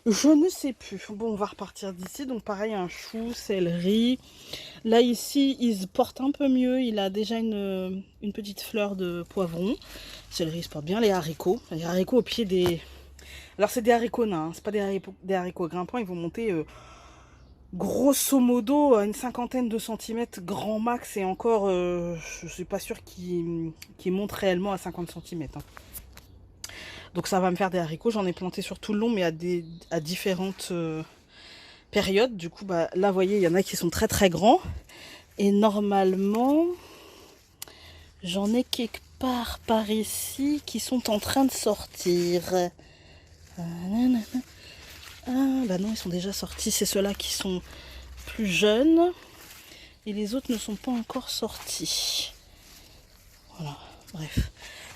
Je ne sais plus. Bon, on va repartir d'ici. Donc pareil, un chou, céleri. Là, ici, il se porte un peu mieux. Il a déjà une petite fleur de poivron. Céleri, il se porte bien. Les haricots. Les haricots au pied des... Alors, c'est des haricots nains. Hein. C'est pas des haricots grimpants. Ils vont monter grosso modo à une cinquantaine de centimètres grand max. Et encore, je suis pas sûre qu'ils montent réellement à 50 centimètres. Hein. Donc ça va me faire des haricots. J'en ai planté sur tout le long, mais à différentes périodes. Du coup, bah, là, vous voyez, il y en a qui sont très très grands. Et normalement, j'en ai quelque part par ici qui sont en train de sortir. Ah, bah non, ils sont déjà sortis. C'est ceux-là qui sont plus jeunes. Et les autres ne sont pas encore sortis. Voilà, bref.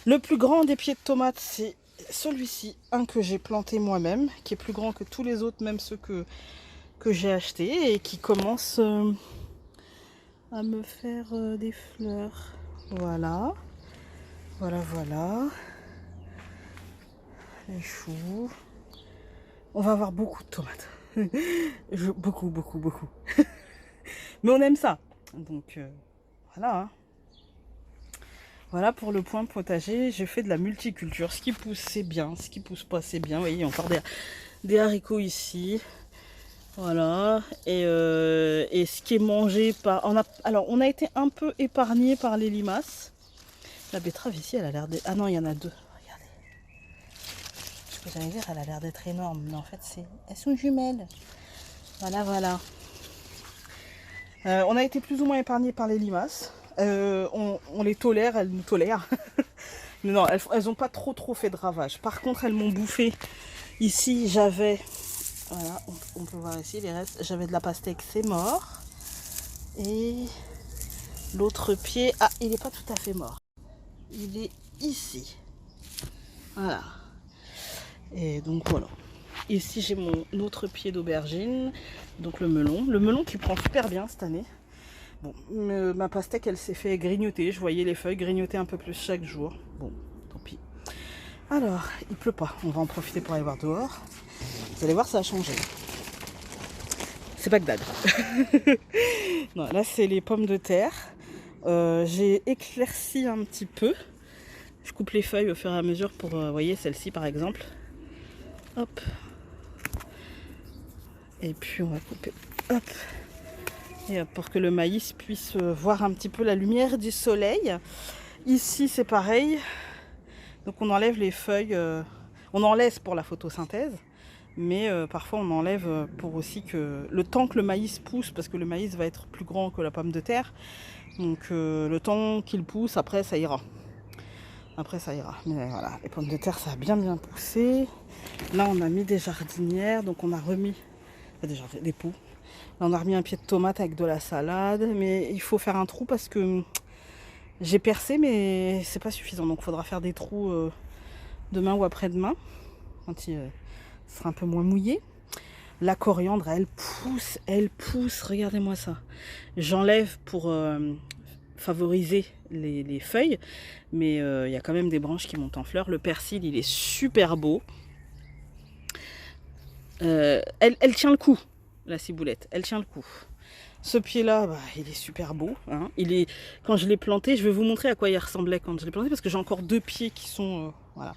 Le plus grand des pieds de tomates, c'est celui-ci, un que j'ai planté moi-même, qui est plus grand que tous les autres, même ceux que j'ai achetés, et qui commence à me faire des fleurs. Voilà. Voilà, voilà. Les choux. On va avoir beaucoup de tomates. Beaucoup, beaucoup, beaucoup. Mais on aime ça. Donc, voilà. Hein. Voilà pour le point potager, j'ai fait de la multiculture. Ce qui pousse, c'est bien. Ce qui pousse pas, c'est bien. Vous voyez, il y a encore des haricots ici. Voilà. Et ce qui est mangé par... Alors, on a été un peu épargné par les limaces. La betterave ici, elle a l'air d'être... Ah non, il y en a deux. Regardez. Ce que j'allais dire, elle a l'air d'être énorme. Mais en fait, elles sont jumelles. Voilà, voilà. On a été plus ou moins épargné par les limaces. On les tolère, elles nous tolèrent. Mais non, elles n'ont pas trop fait de ravages. Par contre, elles m'ont bouffé. Ici, j'avais... Voilà, on peut voir ici les restes. J'avais de la pastèque, c'est mort. Et l'autre pied... Ah, il n'est pas tout à fait mort. Il est ici. Voilà. Et donc, voilà. Ici, j'ai mon autre pied d'aubergine. Donc, le melon. Le melon qui prend super bien cette année. Bon, ma pastèque, elle s'est fait grignoter. Je voyais les feuilles grignoter un peu plus chaque jour. Bon, tant pis. Alors, il pleut pas. On va en profiter pour aller voir dehors. Vous allez voir, ça a changé. C'est Bagdad. Non, là, c'est les pommes de terre. J'ai éclairci un petit peu. Je coupe les feuilles au fur et à mesure pour, vous voyez, celle-ci par exemple. Hop. Et puis, on va couper. Hop. Et pour que le maïs puisse voir un petit peu la lumière du soleil. Ici, c'est pareil. Donc, on enlève les feuilles. On en laisse pour la photosynthèse. Mais parfois, on enlève pour aussi que... Le temps que le maïs pousse, parce que le maïs va être plus grand que la pomme de terre. Donc, le temps qu'il pousse, après, ça ira. Après, ça ira. Mais voilà, les pommes de terre, ça a bien poussé. Là, on a mis des jardinières. Donc, on a remis des pots. Là, on a remis un pied de tomate avec de la salade. Mais il faut faire un trou parce que J'ai percé, mais c'est pas suffisant. Donc, il faudra faire des trous demain ou après-demain, quand il sera un peu moins mouillé. La coriandre, elle pousse. Regardez-moi ça. J'enlève pour favoriser les feuilles, mais il y a quand même des branches qui montent en fleurs. Le persil, il est super beau. Elle tient le coup, la ciboulette. Elle tient le coup. Ce pied-là, bah, il est super beau. Hein. Quand je l'ai planté, je vais vous montrer à quoi il ressemblait quand je l'ai planté, parce que j'ai encore 2 pieds qui sont... voilà.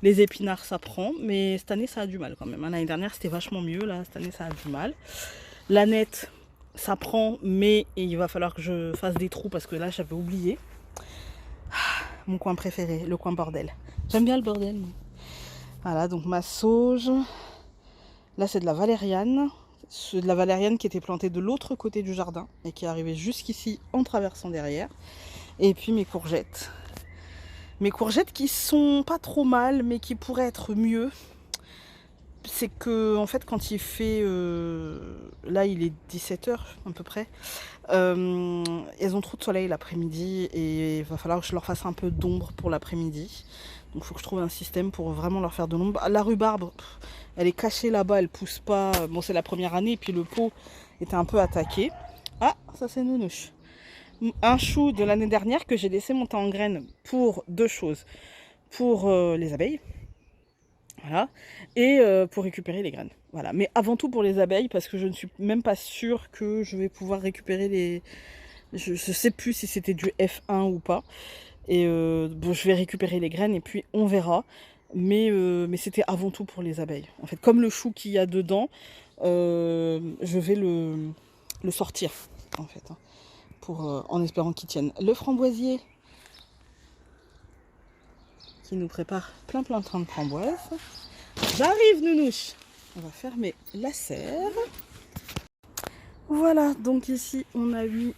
Les épinards, ça prend, mais cette année, ça a du mal quand même. L'année dernière, c'était vachement mieux. Là, cette année, ça a du mal. L'ânette, ça prend, mais il va falloir que je fasse des trous, parce que là, j'avais oublié. Mon coin préféré, le coin bordel. J'aime bien le bordel. Voilà, donc ma sauge. Là, c'est de la valériane. C'est de la valériane qui était plantée de l'autre côté du jardin et qui est arrivée jusqu'ici en traversant derrière. Et puis mes courgettes. Mes courgettes qui sont pas trop mal, mais qui pourraient être mieux. C'est que, en fait, quand il fait... là, il est 17h à peu près. Elles ont trop de soleil l'après-midi et il va falloir que je leur fasse un peu d'ombre pour l'après-midi. Donc il faut que je trouve un système pour vraiment leur faire de l'ombre. La rhubarbe, elle est cachée là-bas, elle pousse pas. Bon, c'est la première année et puis le pot était un peu attaqué. Ah, ça c'est Nounouche. Un chou de l'année dernière que j'ai laissé monter en graines pour 2 choses. Pour les abeilles, voilà, et pour récupérer les graines. Voilà. Mais avant tout pour les abeilles, parce que je ne suis même pas sûre que je vais pouvoir récupérer les... Je ne sais plus si c'était du F1 ou pas. Et bon, je vais récupérer les graines et puis on verra. Mais c'était avant tout pour les abeilles. En fait, comme le chou qu'il y a dedans, je vais le sortir, en fait, hein, en espérant qu'il tienne. Le framboisier qui nous prépare plein de framboises. J'arrive, Nounouche. On va fermer la serre. Voilà, donc ici on a mis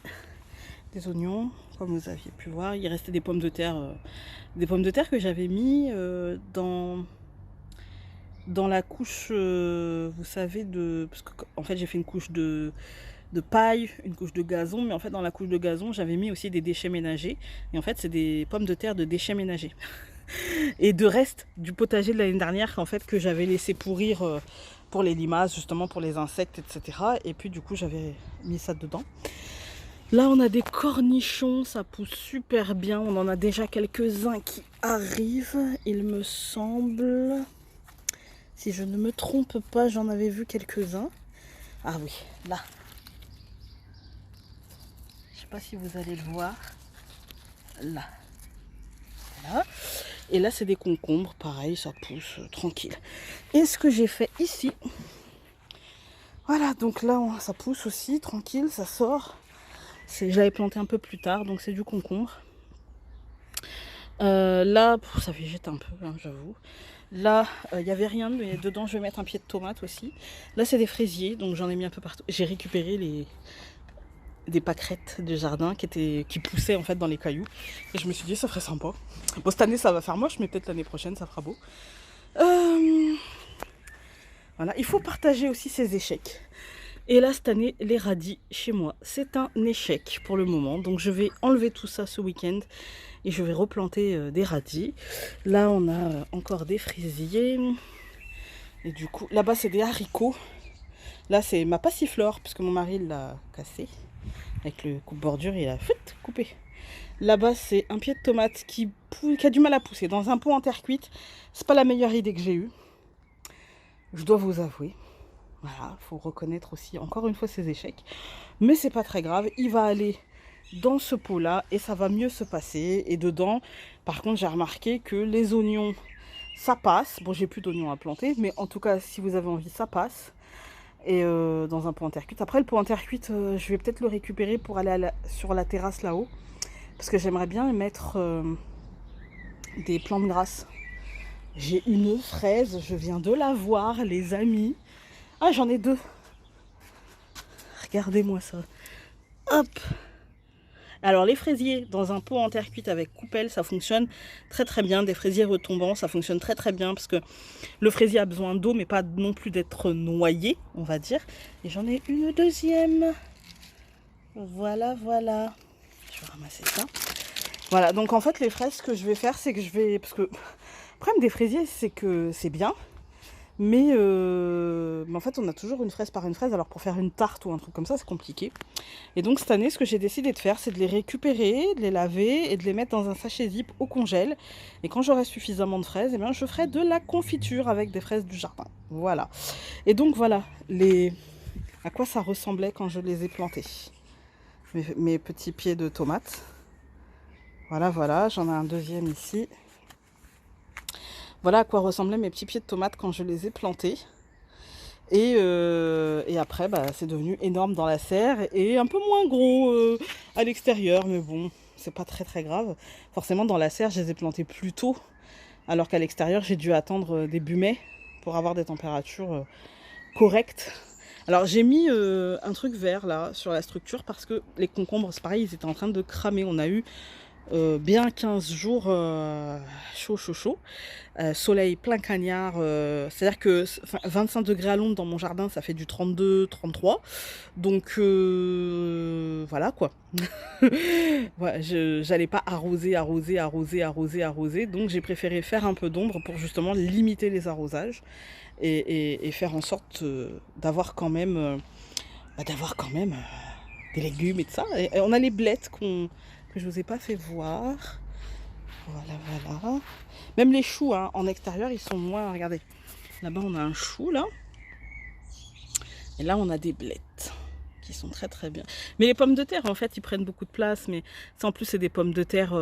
des oignons, comme vous aviez pu voir. Il restait des pommes de terre que j'avais mis dans la couche, vous savez, parce que en fait j'ai fait une couche de paille, une couche de gazon, mais en fait dans la couche de gazon j'avais mis aussi des déchets ménagers, et en fait c'est des pommes de terre de déchets ménagers et de reste du potager de l'année dernière en fait que j'avais laissé pourrir pour les limaces, justement pour les insectes, etc. Et puis du coup j'avais mis ça dedans. Là on a des cornichons, ça pousse super bien, on en a déjà quelques-uns qui arrivent, il me semble. Si je ne me trompe pas, j'en avais vu quelques-uns. Ah oui, là. Je ne sais pas si vous allez le voir. Là. Voilà. Et là, c'est des concombres. Pareil, ça pousse tranquille. Et ce que j'ai fait ici. Voilà, donc là, ça pousse aussi tranquille, ça sort. J'avais planté un peu plus tard, donc c'est du concombre. Là, ça végète un peu, hein, j'avoue. Là, il n'y avait rien, mais dedans, je vais mettre un pied de tomate aussi. Là, c'est des fraisiers, donc j'en ai mis un peu partout. J'ai récupéré des pâquerettes de jardin qui poussaient en fait dans les cailloux. Et je me suis dit, ça ferait sympa. Bon, cette année, ça va faire moche, mais peut-être l'année prochaine, ça fera beau. Voilà, il faut partager aussi ses échecs. Et là, cette année, les radis, chez moi, c'est un échec pour le moment. Donc, je vais enlever tout ça ce week-end et je vais replanter des radis. Là, on a encore des fraisiers. Et du coup, là-bas, c'est des haricots. Là, c'est ma passiflore, puisque mon mari l'a cassé. Avec le coupe-bordure, il a coupé. Là-bas, c'est un pied de tomate qui a du mal à pousser. Dans un pot en terre cuite, c'est pas la meilleure idée que j'ai eue. Je dois vous avouer. Voilà, il faut reconnaître aussi, encore une fois, ses échecs. Mais c'est pas très grave, il va aller dans ce pot-là et ça va mieux se passer. Et dedans, par contre, j'ai remarqué que les oignons, ça passe. Bon, j'ai plus d'oignons à planter, mais en tout cas, si vous avez envie, ça passe. Et dans un pot en terre cuite. Après, le pot en terre cuite, je vais peut-être le récupérer pour aller sur la terrasse là-haut. Parce que j'aimerais bien mettre des plantes grasses. J'ai une fraise, je viens de la voir, les amis. Ah, j'en ai 2. Regardez-moi ça. Hop. Alors, les fraisiers dans un pot en terre cuite avec coupelle, ça fonctionne très très bien. Des fraisiers retombants, ça fonctionne très très bien parce que le fraisier a besoin d'eau, mais pas non plus d'être noyé, on va dire. Et j'en ai une deuxième. Voilà, voilà. Je vais ramasser ça. Voilà, donc en fait les fraises, ce que je vais faire, c'est que je vais... Parce que le problème des fraisiers, c'est que c'est bien, mais en fait on a toujours une fraise par une fraise, alors pour faire une tarte ou un truc comme ça, c'est compliqué. Et donc cette année, ce que j'ai décidé de faire, c'est de les récupérer, de les laver et de les mettre dans un sachet zip au congèle. Et quand j'aurai suffisamment de fraises, eh bien, je ferai de la confiture avec des fraises du jardin. Voilà. Et donc voilà, à quoi ça ressemblait quand je les ai plantées. Mes petits pieds de tomates. Voilà, voilà, j'en ai un deuxième ici. Voilà à quoi ressemblaient mes petits pieds de tomates quand je les ai plantés. Et après, bah, c'est devenu énorme dans la serre et un peu moins gros à l'extérieur. Mais bon, c'est pas très très grave. Forcément, dans la serre, je les ai plantés plus tôt. Alors qu'à l'extérieur, j'ai dû attendre début mai pour avoir des températures correctes. Alors j'ai mis un truc vert là sur la structure parce que les concombres, c'est pareil, ils étaient en train de cramer. On a eu bien 15 jours chaud. Soleil plein cagnard, c'est-à-dire que 25 degrés à l'ombre dans mon jardin, ça fait du 32-33. Donc voilà quoi. Voilà, j'allais pas arroser. Donc j'ai préféré faire un peu d'ombre pour justement limiter les arrosages et faire en sorte d'avoir quand même, des légumes et tout ça. Et on a les blettes que je vous ai pas fait voir. Voilà. Même les choux, hein, en extérieur, ils sont moins... Regardez, là-bas, on a un chou, là. Et là, on a des blettes qui sont très, très bien. Mais les pommes de terre, en fait, ils prennent beaucoup de place. Mais ça, en plus, c'est des pommes de terre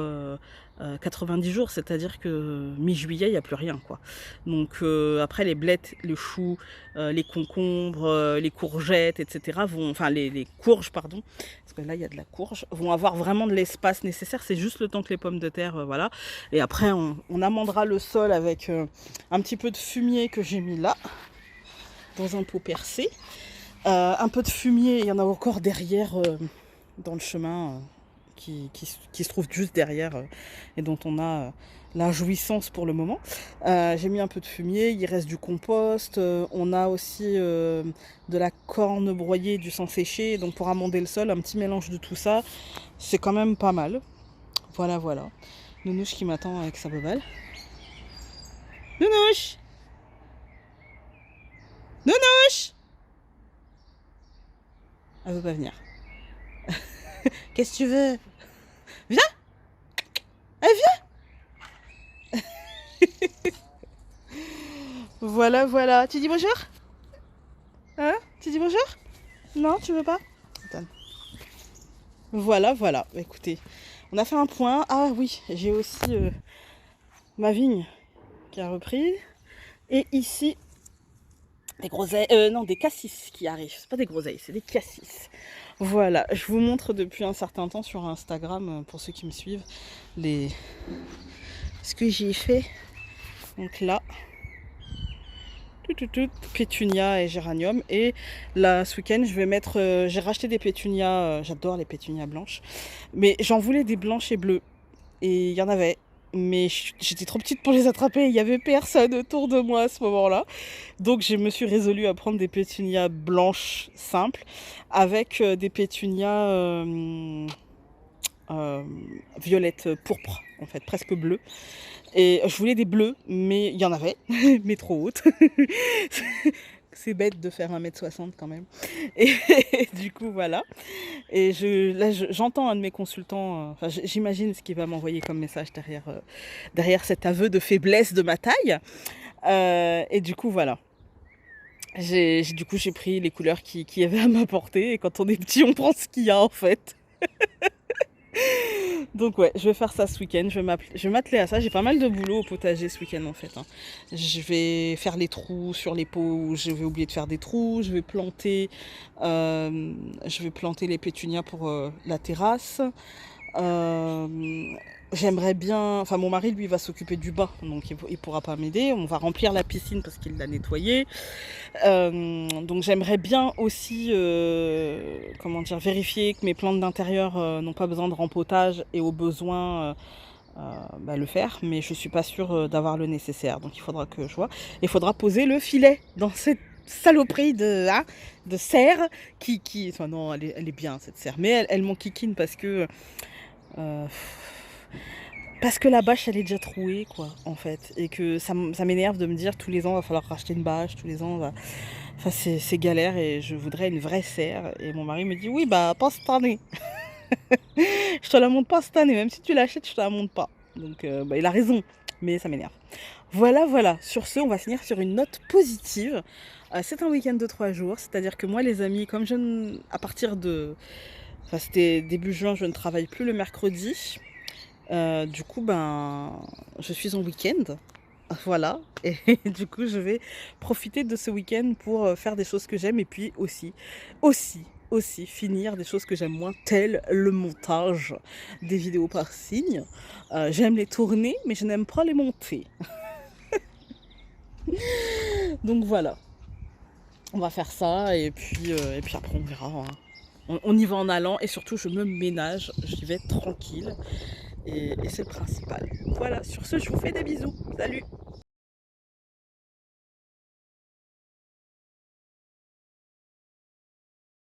90 jours. C'est-à-dire que mi-juillet, il n'y a plus rien, quoi. Donc, après, les blettes, les choux, les concombres, les courgettes, etc. Enfin, les courges, pardon. Parce que là, il y a de la courge. Vont avoir vraiment de l'espace nécessaire. C'est juste le temps que les pommes de terre, voilà. Et après, on amendera le sol avec un petit peu de fumier que j'ai mis là, dans un pot percé. Un peu de fumier, il y en a encore derrière dans le chemin qui se trouve juste derrière et dont on a la jouissance pour le moment. J'ai mis un peu de fumier, il reste du compost, on a aussi de la corne broyée, du sang séché, donc pour amender le sol, un petit mélange de tout ça, c'est quand même pas mal. Voilà. Nounouche qui m'attend avec sa bobale. Nounouche! Elle veut pas venir. Qu'est-ce que tu veux? Viens! Elle vient! Voilà. Tu dis bonjour? Hein? Tu dis bonjour? Non, tu veux pas? Attends. Voilà. Écoutez, on a fait un point. Ah oui, j'ai aussi ma vigne qui a repris. Et ici, des groseilles, des cassis qui arrivent. C'est pas des groseilles, c'est des cassis. Voilà, je vous montre depuis un certain temps sur Instagram, pour ceux qui me suivent, ce que j'ai fait. Donc là, pétunia et géranium. Et là, ce week-end, je vais mettre... j'ai racheté des pétunias, j'adore les pétunias blanches. Mais j'en voulais des blanches et bleues. Et il y en avait. Mais j'étais trop petite pour les attraper. Il n'y avait personne autour de moi à ce moment-là. Donc je me suis résolue à prendre des pétunias blanches simples avec des pétunias violettes pourpres, en fait, presque bleues. Et je voulais des bleus, mais il y en avait, mais trop hautes. C'est bête de faire 1m60 quand même. Et du coup, voilà. Et j'entends un de mes consultants, j'imagine ce qu'il va m'envoyer comme message derrière cet aveu de faiblesse de ma taille. Et du coup, voilà. J'ai pris les couleurs qui y avaient à m'apporter. Et quand on est petit, on prend ce qu'il y a en fait. Donc ouais, je vais faire ça ce week-end, je vais m'atteler à ça. J'ai pas mal de boulot au potager ce week-end en fait. Je vais faire les trous sur les pots où je vais oublier de faire des trous. Je vais planter les pétunias pour la terrasse. J'aimerais bien... Enfin, mon mari, lui, va s'occuper du bas, donc il pourra pas m'aider. On va remplir la piscine parce qu'il l'a nettoyée. Donc j'aimerais bien aussi vérifier que mes plantes d'intérieur n'ont pas besoin de rempotage et au besoin le faire, mais je suis pas sûre d'avoir le nécessaire, donc il faudra que je vois. Il faudra poser le filet dans cette saloperie de serre qui... Enfin non, elle est bien cette serre, mais elle m'enquiquine parce que Parce que la bâche, elle est déjà trouée, quoi, en fait. Et que ça m'énerve de me dire tous les ans, il va falloir racheter une bâche, tous les ans, enfin, c'est galère et je voudrais une vraie serre. Et mon mari me dit, oui, bah, pas cette année. Je te la monte pas cette année, même si tu l'achètes, je te la monte pas. Donc, bah, il a raison, mais ça m'énerve. Voilà, voilà. Sur ce, on va finir sur une note positive. C'est un week-end de 3 jours, c'est-à-dire que moi, les amis, comme à partir de... Enfin, c'était début juin, je ne travaille plus le mercredi. Du coup, ben, je suis en week-end. Voilà. Et du coup, je vais profiter de ce week-end pour faire des choses que j'aime et puis aussi finir des choses que j'aime moins, telles le montage des vidéos par signe. J'aime les tourner, mais je n'aime pas les monter. Donc voilà. On va faire ça et puis après on verra, hein. On y va en allant et surtout je me ménage, j'y vais tranquille et c'est le principal. Voilà, sur ce je vous fais des bisous. Salut!